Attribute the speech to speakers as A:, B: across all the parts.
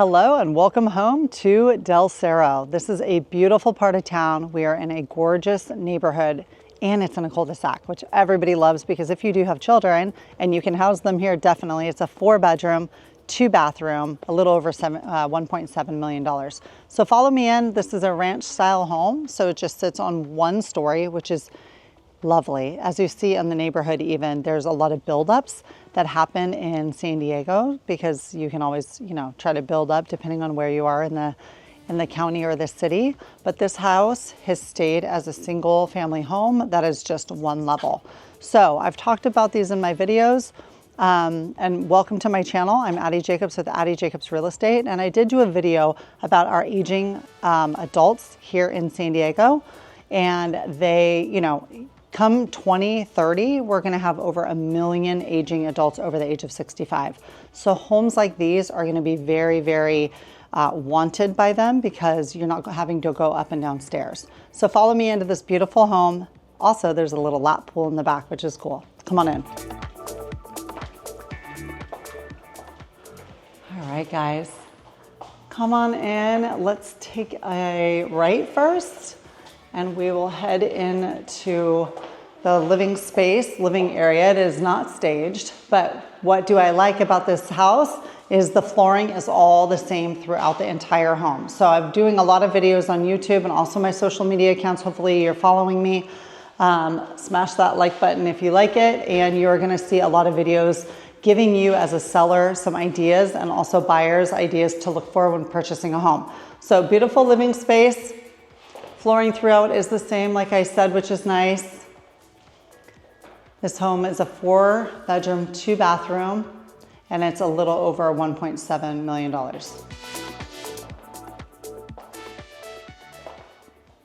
A: Hello and welcome home to Del Cerro. This is a beautiful part of town. We are in a gorgeous neighborhood and it's in a cul-de-sac, which everybody loves because if you do have children and you can house them here, definitely. It's a 4-bedroom, 2-bathroom, a little over $1.7 million. So follow me in. This is a ranch style home. So it just sits on one story, which is lovely. As you see in the neighborhood even, there's a lot of buildups that happen in San Diego because you can always, try to build up depending on where you are in the county or the city. But this house has stayed as a single family home that is just one level. So I've talked about these in my videos. And welcome to my channel. I'm Addie Jacobs with Addie Jacobs Real Estate. And I did do a video about our aging adults here in San Diego. And they, come 2030, we're gonna have over 1 million aging adults over the age of 65. So homes like these are gonna be very, very wanted by them because you're not having to go up and down stairs. So follow me into this beautiful home. Also, there's a little lap pool in the back, which is cool. Come on in. All right, guys, come on in. Let's take a right first. And we will head into the living area. It is not staged, but what do I like about this house is the flooring is all the same throughout the entire home. So I'm doing a lot of videos on YouTube and also my social media accounts. Hopefully you're following me. Smash that like button if you like it, and you're gonna see a lot of videos giving you as a seller some ideas and also buyers ideas to look for when purchasing a home. So beautiful living space. Flooring throughout is the same, like I said, which is nice. This home is a 4-bedroom, 2-bathroom, and it's a little over $1.7 million.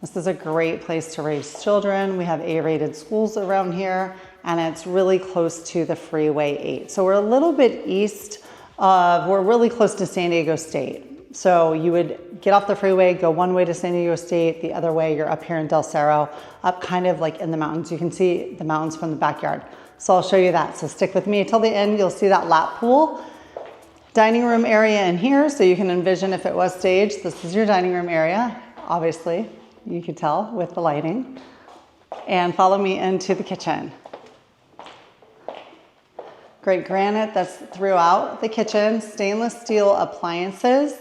A: This is a great place to raise children. We have A-rated schools around here, and it's really close to the Freeway 8. So we're a little bit we're really close to San Diego State. So you would get off the freeway, go one way to San Diego State, the other way you're up here in Del Cerro, up kind of like in the mountains. You can see the mountains from the backyard. So I'll show you that. So stick with me till the end. You'll see that lap pool. Dining room area in here, so you can envision if it was staged. This is your dining room area, obviously. You could tell with the lighting. And follow me into the kitchen. Great granite that's throughout the kitchen, stainless steel appliances.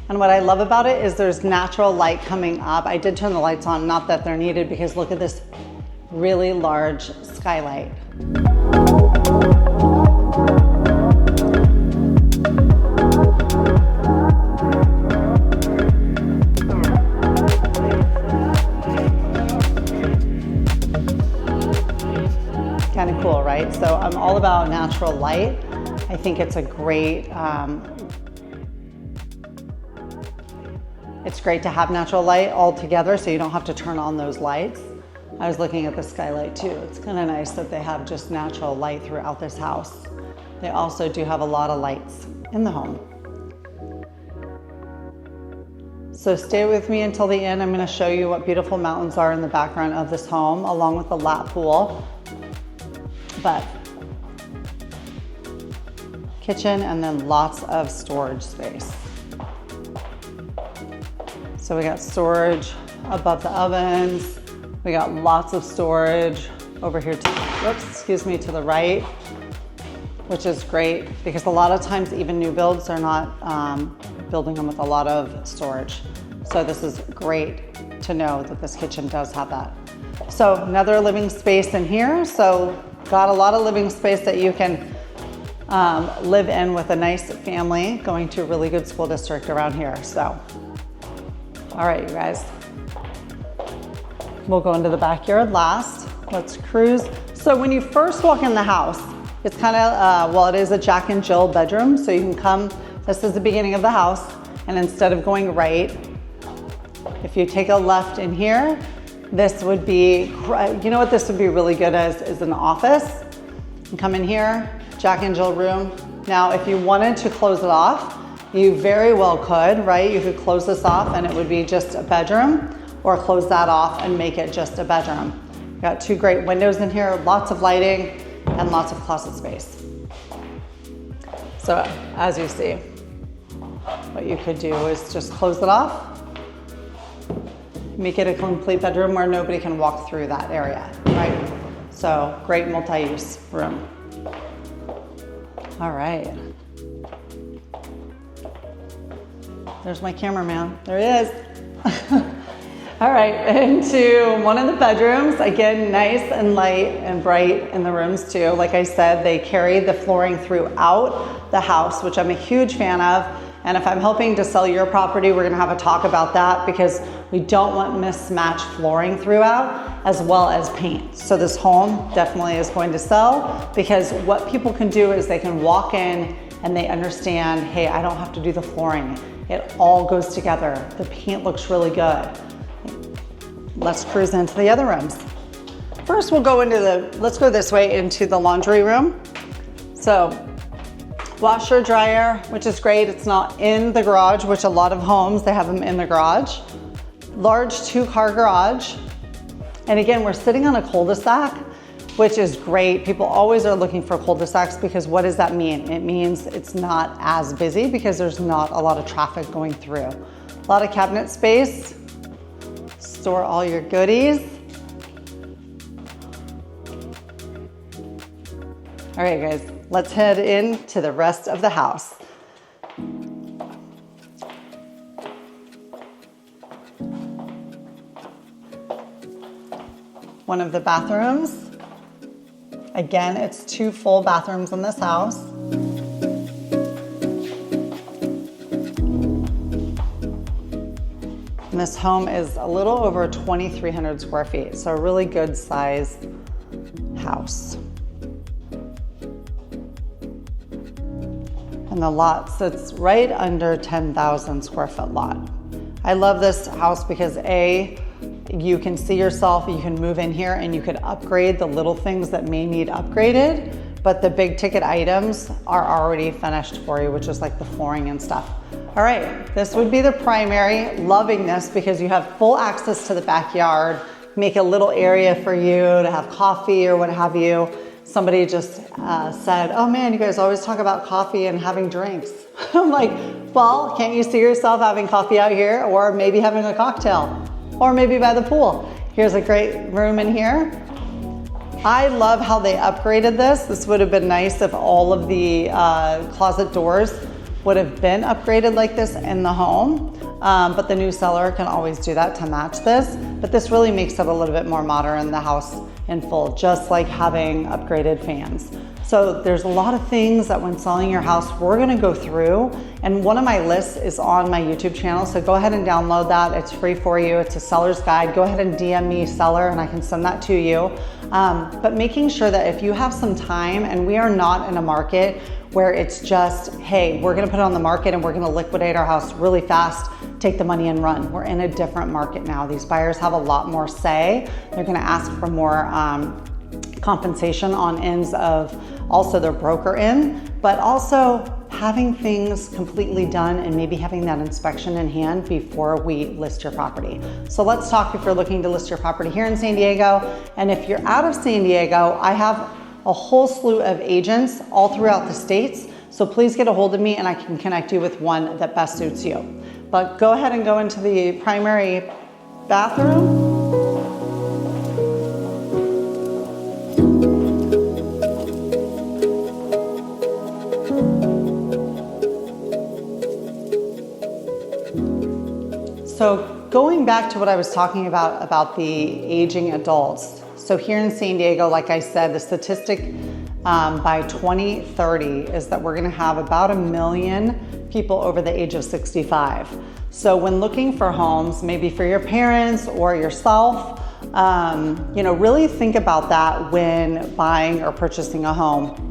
A: And what I love about it is there's natural light coming up. I did turn the lights on, not that they're needed, because look at this really large skylight. Kind of cool, right? So I'm all about natural light. I think it's a great, it's great to have natural light all together so you don't have to turn on those lights. I was looking at the skylight too. It's kind of nice that they have just natural light throughout this house. They also do have a lot of lights in the home. So stay with me until the end. I'm going to show you what beautiful mountains are in the background of this home, along with the lap pool. But kitchen and then lots of storage space. So we got storage above the ovens. We got lots of storage over here to the right, which is great because a lot of times even new builds are not building them with a lot of storage. So this is great to know that this kitchen does have that. So another living space in here. So got a lot of living space that you can live in with a nice family going to a really good school district around here. So. All right, you guys, we'll go into the backyard last. Let's cruise. So when you first walk in the house, it's kind of, it is a Jack and Jill bedroom. So you can come, this is the beginning of the house. And instead of going right, if you take a left in here, this would be, you know what this would be really good as is an office. You come in here, Jack and Jill room. Now, if you wanted to close it off, you very well could, right? You could close this off and it would be just a bedroom, or close that off and make it just a bedroom. Got 2 great windows in here, lots of lighting and lots of closet space. So as you see, what you could do is just close it off, make it a complete bedroom where nobody can walk through that area, right? So great multi-use room. All right. There's my cameraman. There he is. All right, into one of the bedrooms. Again, nice and light and bright in the rooms too. Like I said, they carry the flooring throughout the house, which I'm a huge fan of. And if I'm helping to sell your property, we're gonna have a talk about that because we don't want mismatched flooring throughout as well as paint. So this home definitely is going to sell because what people can do is they can walk in and they understand, hey, I don't have to do the flooring. It all goes together. The paint looks really good. Let's cruise into the other rooms. First, we'll go into let's go this way into the laundry room. So, washer, dryer, which is great. It's not in the garage, which a lot of homes, they have them in the garage. Large 2-car garage. And again, we're sitting on a cul-de-sac, which is great. People always are looking for cul-de-sacs because what does that mean? It means it's not as busy because there's not a lot of traffic going through. A lot of cabinet space. Store all your goodies. All right, guys, let's head into the rest of the house. One of the bathrooms. Again, it's 2 full bathrooms in this house. And this home is a little over 2,300 square feet, so a really good sized house. And the lot sits right under 10,000 square foot lot. I love this house because A, you can see yourself, you can move in here and you could upgrade the little things that may need upgraded, but the big ticket items are already finished for you, which is like the flooring and stuff. All right, this would be the primary. Loving this because you have full access to the backyard, make a little area for you to have coffee or what have you. Somebody just said, oh man, you guys always talk about coffee and having drinks. I'm like, well, can't you see yourself having coffee out here or maybe having a cocktail or maybe by the pool? Here's a great room in here. I love how they upgraded this. This would have been nice if all of the closet doors would have been upgraded like this in the home, but the new seller can always do that to match this. But this really makes it a little bit more modern, the house in full, just like having upgraded fans. So there's a lot of things that when selling your house, we're gonna go through, and one of my lists is on my YouTube channel, so go ahead and download that. It's free for you. It's a seller's guide. Go ahead and DM me seller and I can send that to you. But making sure that if you have some time, and we are not in a market where it's just, hey, we're gonna put it on the market and we're gonna liquidate our house really fast, take the money and run. We're in a different market now. These buyers have a lot more say. They're gonna ask for more compensation on ends of also their broker in, but also having things completely done and maybe having that inspection in hand before we list your property. So let's talk if you're looking to list your property here in San Diego. And if you're out of San Diego, I have a whole slew of agents all throughout the states. So please get a hold of me and I can connect you with one that best suits you. But go ahead and go into the primary bathroom. So going back to what I was talking about the aging adults. So here in San Diego, like I said, the statistic by 2030 is that we're gonna have about 1 million people over the age of 65. So when looking for homes, maybe for your parents or yourself, really think about that when buying or purchasing a home.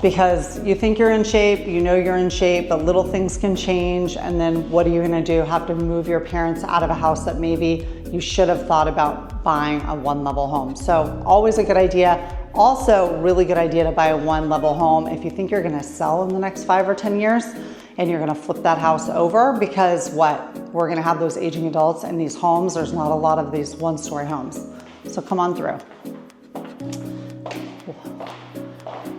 A: Because you think you're in shape, you know you're in shape, but little things can change, and then what are you gonna do? Have to move your parents out of a house that maybe you should have thought about buying a one-level home. So always a good idea. Also, really good idea to buy a one-level home if you think you're gonna sell in the next 5 or 10 years and you're gonna flip that house over, because we're gonna have those aging adults in these homes. There's not a lot of these one-story homes. So come on through.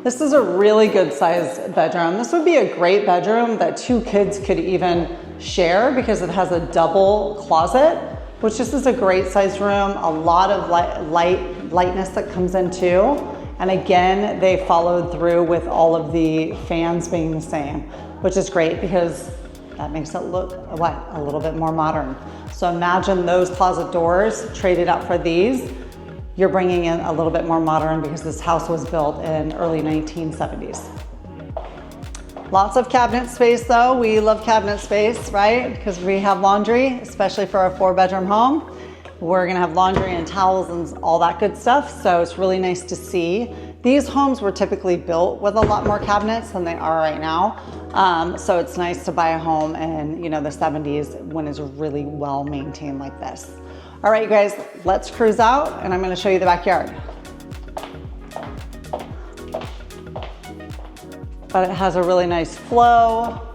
A: This is a really good sized bedroom. This would be a great bedroom that 2 kids could even share because it has a double closet, which this is a great sized room, a lot of lightness that comes in too. And again, they followed through with all of the fans being the same, which is great because that makes it look, a little bit more modern. So imagine those closet doors traded out for these. You're bringing in a little bit more modern because this house was built in early 1970s. Lots of cabinet space though. We love cabinet space, right? Because we have laundry, especially for our 4-bedroom home. We're gonna have laundry and towels and all that good stuff. So it's really nice to see. These homes were typically built with a lot more cabinets than they are right now. So it's nice to buy a home in, the 70s when it's really well maintained like this. All right, you guys, let's cruise out and I'm gonna show you the backyard. But it has a really nice flow.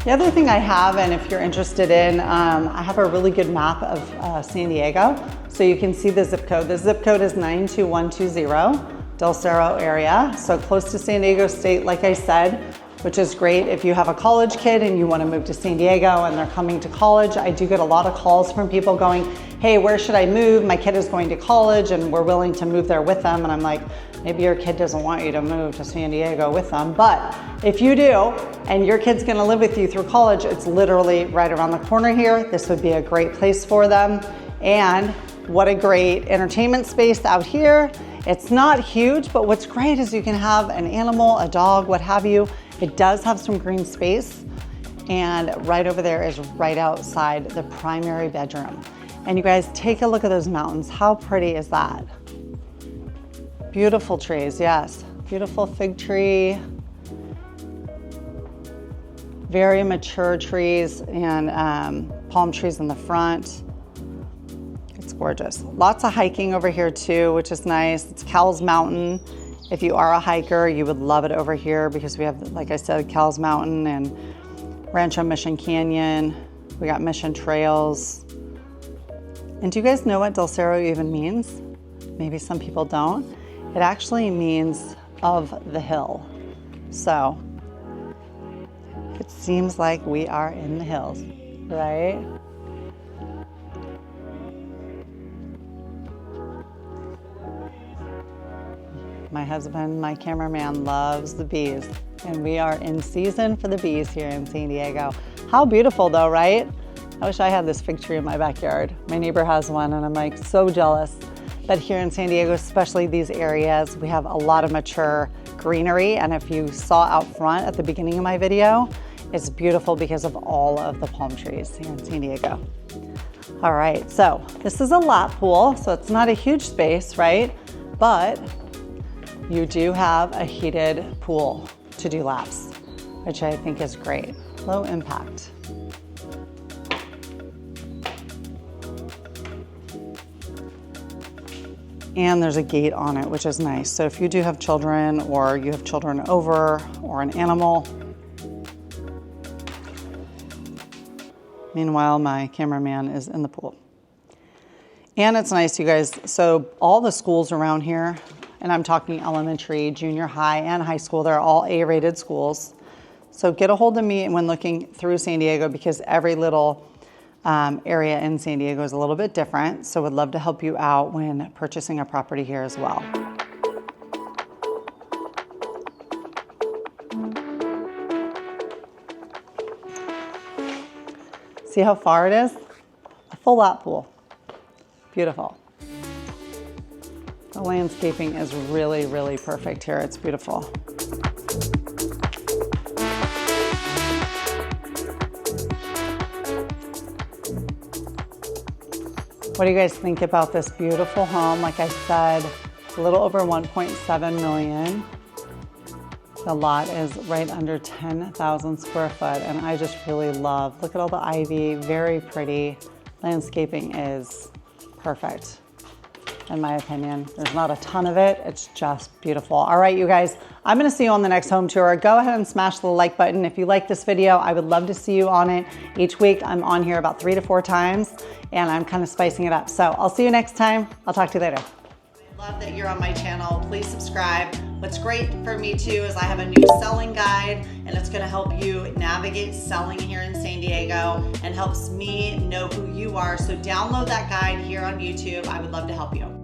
A: The other thing I have, and if you're interested in, I have a really good map of San Diego. So you can see the zip code. The zip code is 92120. Del Cerro area, so close to San Diego State, like I said, which is great if you have a college kid and you want to move to San Diego and they're coming to college. I do get a lot of calls from people going, hey, where should I move? My kid is going to college and we're willing to move there with them. And I'm like, maybe your kid doesn't want you to move to San Diego with them. But if you do, and your kid's going to live with you through college, it's literally right around the corner here. This would be a great place for them. And what a great entertainment space out here. It's not huge, but what's great is you can have an animal, a dog, what have you. It does have some green space, and right over there is right outside the primary bedroom. And you guys, take a look at those mountains. How pretty is that? Beautiful trees, yes. Beautiful fig tree. Very mature trees and palm trees in the front. Gorgeous. Lots of hiking over here too, which is nice. It's Cowles Mountain. If you are a hiker, you would love it over here because we have, like I said, Cowles Mountain and Rancho Mission Canyon. We got Mission Trails. And do you guys know what Del Cerro even means? Maybe some people don't. It actually means of the hill. So it seems like we are in the hills, right? My husband, my cameraman, loves the bees, and we are in season for the bees here in San Diego. How beautiful though, right? I wish I had this fig tree in my backyard. My neighbor has one and I'm like so jealous. But here in San Diego, especially these areas, we have a lot of mature greenery. And if you saw out front at the beginning of my video, it's beautiful because of all of the palm trees here in San Diego. All right, so this is a lap pool, so it's not a huge space, right? But you do have a heated pool to do laps, which I think is great. Low impact. And there's a gate on it, which is nice. So if you do have children or you have children over or an animal. Meanwhile, my cameraman is in the pool. And it's nice, you guys. So all the schools around here, and I'm talking elementary, junior high, and high school, they're all A-rated schools. So get a hold of me when looking through San Diego because every little area in San Diego is a little bit different. So would love to help you out when purchasing a property here as well. See how far it is? A full lap pool. Beautiful. The landscaping is really, really perfect here. It's beautiful. What do you guys think about this beautiful home? Like I said, a little over 1.7 million. The lot is right under 10,000 square foot, and I just really love, look at all the ivy, very pretty. Landscaping is perfect. in my opinion. There's not a ton of it. It's just beautiful. All right, you guys, I'm gonna see you on the next home tour. Go ahead and smash the like button. If you like this video, I would love to see you on it. Each week, I'm on here about 3 to 4 times, and I'm kind of spicing it up. So I'll see you next time. I'll talk to you later. I love that you're on my channel. Please subscribe. What's great for me too is I have a new selling guide, and it's gonna help you navigate selling here in San Diego and helps me know who you are. So download that guide here on YouTube. I would love to help you.